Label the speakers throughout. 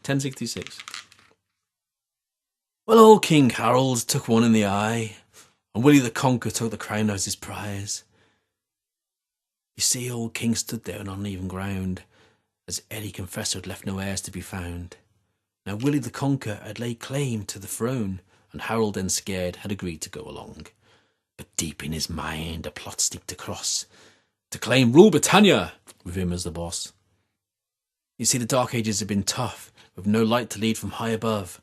Speaker 1: 1066. Well, old King Harold took one in the eye, and Willy the Conker took the crown as his prize. You see, old King stood there on uneven ground, as Eddie Confessor had left no heirs to be found. Now Willy the Conker had laid claim to the throne, and Harold, then scared, had agreed to go along. But deep in his mind a plot sneaked across, to claim rule Brittania, with him as the boss. You see, the Dark Ages had been tough, with no light to lead from high above.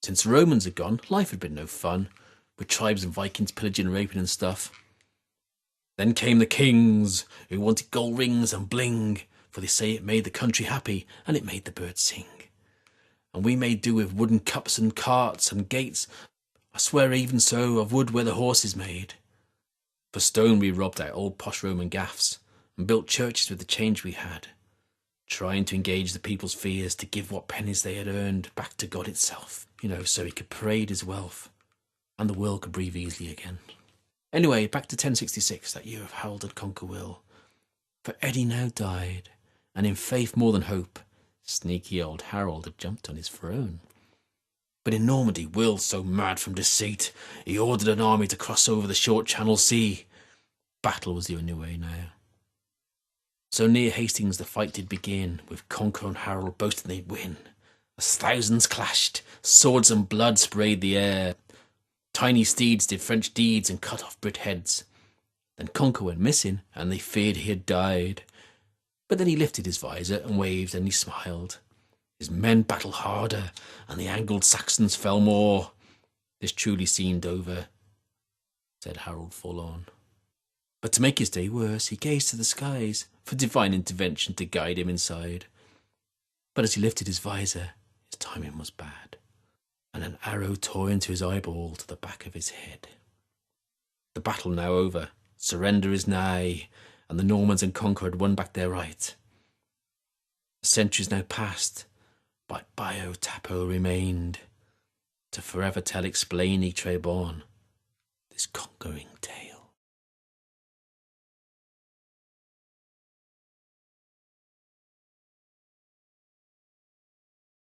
Speaker 1: Since the Romans had gone, life had been no fun, with tribes and Vikings pillaging, raping and stuff. Then came the kings, who wanted gold rings and bling, for they say it made the country happy, and it made the birds sing. And we made do with wooden cups and carts and gates, I swear even so, of wood where the horses made. For stone we robbed out old posh Roman gaffs, and built churches with the change we had, trying to engage the people's fears to give what pennies they had earned back to God itself, so he could parade his wealth, and the world could breathe easily again. Anyway, back to 1066, that year of Harold had conquer Will. For Eddie now died, and in faith more than hope, sneaky old Harold had jumped on his throne. But in Normandy, Will, so mad from deceit, he ordered an army to cross over the short Channel Sea. Battle was the only way now. So near Hastings the fight did begin, with Conker and Harold boasting they'd win. As thousands clashed, swords and blood sprayed the air. Tiny steeds did French deeds and cut off Brit heads. Then Conker went missing, and they feared he had died. But then he lifted his visor and waved, and he smiled. His men battled harder, and the Anglo-Saxons fell more. This truly seemed over, said Harold forlorn. But to make his day worse, he gazed to the skies for divine intervention to guide him inside. But as he lifted his visor, his timing was bad, and an arrow tore into his eyeball to the back of his head. The battle now over, surrender is nigh, and the Normans and Conker had won back their right. The centuries now passed, but Bio Tapo remained, to forever tell explain y Trebon, this conquering